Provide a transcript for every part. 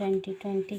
2020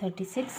36،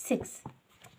6،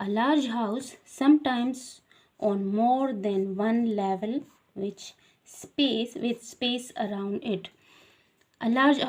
a large house sometimes on more than one level with space around it۔ a large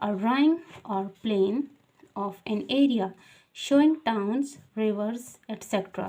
a drawing or plan of an area showing towns, rivers, etc۔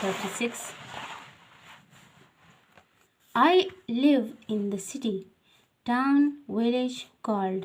36، I live in the city, town, village called۔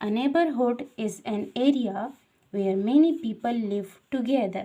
A neighborhood is an area where many people live together۔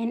an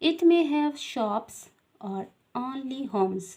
It may have shops or only homes۔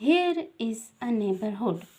Here is a neighborhood۔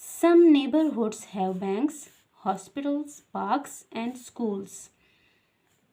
Some neighborhoods have banks, hospitals, parks and schools۔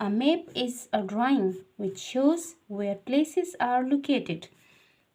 A map is a drawing which shows where places are located۔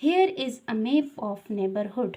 Here is a map of neighborhood۔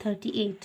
38،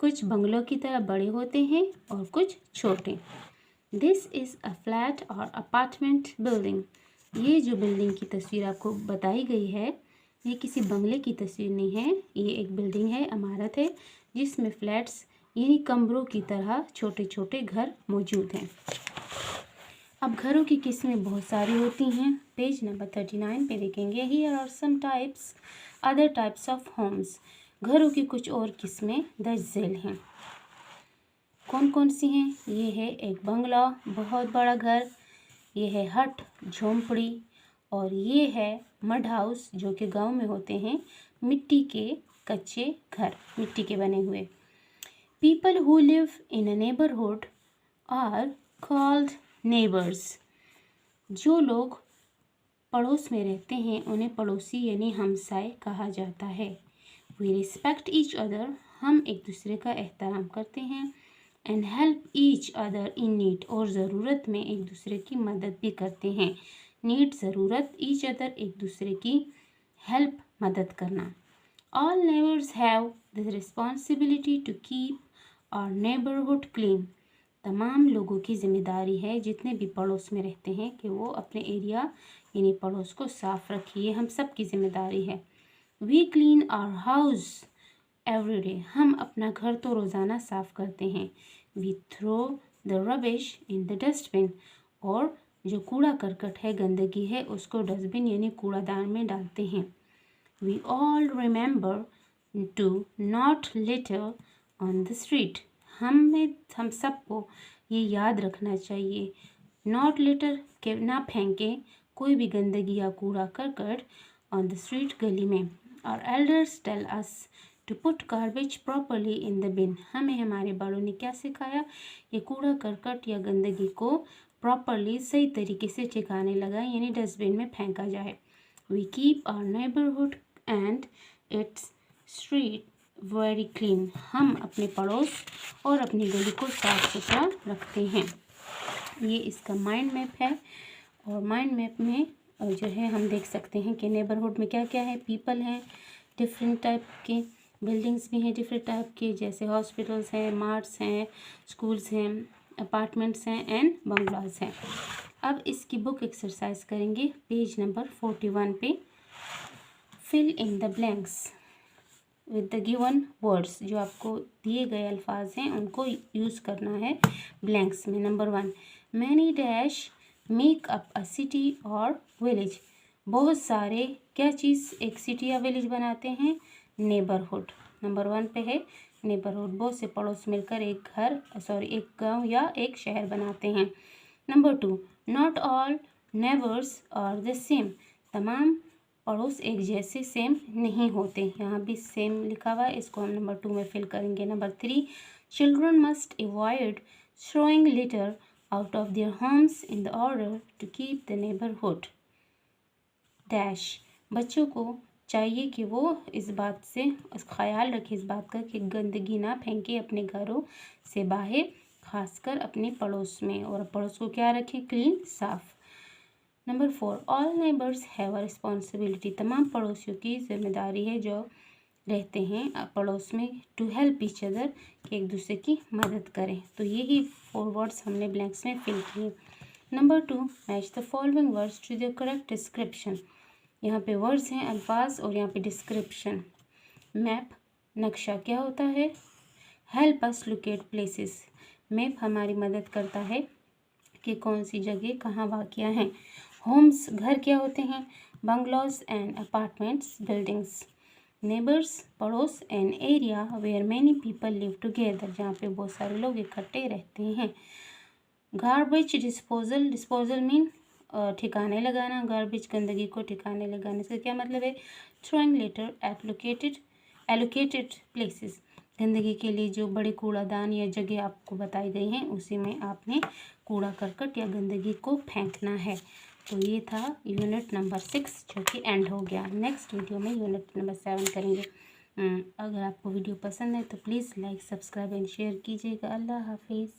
कुछ बंगलों की तरह बड़े होते हैं और कुछ छोटे। दिस इज़ अ फ्लैट और अपार्टमेंट बिल्डिंग। ये जो बिल्डिंग की तस्वीर आपको बताई गई है, ये किसी बंगले की तस्वीर नहीं है, ये एक बिल्डिंग है, इमारत है, जिसमें फ्लैट्स यानी कमरों की तरह छोटे छोटे घर मौजूद हैं। अब घरों की किस्में बहुत सारी होती हैं। पेज नंबर 39 पे देखेंगे, here are some types other types of homes. घरों की कुछ और किस्में दर्ज झेल हैं। कौन कौन सी हैं? ये है एक बंगला, बहुत बड़ा घर, ये है हट, झोंपड़ी, और ये है मड हाउस, जो कि गांव में होते हैं, मिट्टी के कच्चे घर, मिट्टी के बने हुए। People who live in a neighbourhood are called neighbours. जो लोग पड़ोस में रहते हैं उन्हें पड़ोसी यानी हमसाए कहा जाता है। वी रिस्पेक्ट ईच अदर, हम एक दूसरे का एहतराम करते हैं। And help each other in need, और ज़रूरत में एक दूसरे की मदद भी करते हैं। नीड ज़रूरत, ईच अदर एक दूसरे की हेल्प मदद करना। All neighbours have the responsibility to keep our neighbourhood clean. तमाम लोगों की जिम्मेदारी है, जितने भी पड़ोस में रहते हैं, कि वो अपने एरिया यानी पड़ोस को साफ रखिए, हम सब की जिम्मेदारी है। We clean our house every day, हम अपना घर तो रोज़ाना साफ़ करते हैं। We throw the rubbish in the dustbin, और जो कूड़ा करकट है, गंदगी है, उसको डस्टबिन यानी कूड़ादान में डालते हैं। We all remember to not litter on the street, हम सबको ये याद रखना चाहिए, नॉट लिटर के ना फेंकें कोई भी गंदगी या कूड़ा करकट ऑन द स्ट्रीट, गली में। और elders tell us to put garbage properly in the bin, हमें हमारे बड़ों ने क्या सिखाया, ये कूड़ा करकट या गंदगी को प्रॉपरली सही तरीके से ठिकाने लगाएं यानी डस्टबिन में फेंका जाए। We keep our neighbourhood and its street very clean, हम अपने पड़ोस और अपनी गली को साफ सुथरा रखते हैं। ये इसका माइंड मैप है, और माइंड मैप में जो है हम देख सकते हैं कि नेबरहुड में क्या क्या है। पीपल हैं, डिफरेंट टाइप के बिल्डिंग्स भी हैं, डिफरेंट टाइप के, जैसे हॉस्पिटल्स हैं, मार्ट्स हैं, स्कूल्स हैं, अपार्टमेंट्स हैं एंड बंगलाज हैं। अब इसकी बुक एक्सरसाइज करेंगे पेज नंबर 41 पे। Fill in the blanks with the given words, जो आपको दिए गए अल्फाज हैं उनको यूज़ करना है ब्लैंक्स में। Number 1, many dash make up अ सिटी और विलेज, बहुत सारे क्या चीज़ एक सिटी या विलेज बनाते हैं, नेबरहुड। नंबर 1 पे है नेबरहुड, बहुत से पड़ोस मिलकर एक गांव या एक शहर बनाते हैं। Number 2, not all neighbours are the same, तमाम पड़ोस एक जैसे सेम नहीं होते, यहाँ भी सेम लिखा हुआ है, इसको हम नंबर 2 में फिल करेंगे। Number 3, children must avoid throwing litter out of their homes in the order to keep the neighbourhood dash, बच्चों को चाहिए कि वो इस बात से ख्याल रखें, इस बात का कि गंदगी ना फेंके अपने घरों से बाहर, खासकर अपने पड़ोस में, और पड़ोस को क्या रखें, क्लीन, साफ। Number 4, all neighbours have a responsibility, तमाम पड़ोसियों की जिम्मेदारी है जो रहते हैं पड़ोस में, टू हेल्प ईच अदर, कि एक दूसरे की मदद करें। तो यही 4 वर्ड्स हमने ब्लैंक्स में फिल किए। Number 2, match the following words to the correct description, यहाँ पे वर्ड्स हैं, अल्फाज, और यहाँ पे डिस्क्रिप्शन। मैप, नक्शा क्या होता है, help us locate places, map हमारी मदद करता है कि कौन सी जगह कहाँ वाक़या हैं। होम्स, घर क्या होते हैं, bungalows and apartments, buildings. Neighbours, पड़ोस, an area where many people live together, जहाँ पे बहुत सारे लोग इकट्ठे रहते हैं। गार्बेज डिस्पोजल, डिस्पोजल मीन ठिकाने लगाना, गार्बेज गंदगी को ठिकाने लगाने से क्या मतलब है, throwing litter at allocated places, गंदगी के लिए जो बड़े कूड़ादान या जगह आपको बताई गई हैं उसी में आपने कूड़ा करकट या गंदगी को फेंकना है। तो ये था यूनिट नंबर 6 जो कि एंड हो गया। नेक्स्ट वीडियो में यूनिट नंबर 7 करेंगे। अगर आपको वीडियो पसंद है तो please like, subscribe and share कीजिएगा। अल्लाह हाफिज़।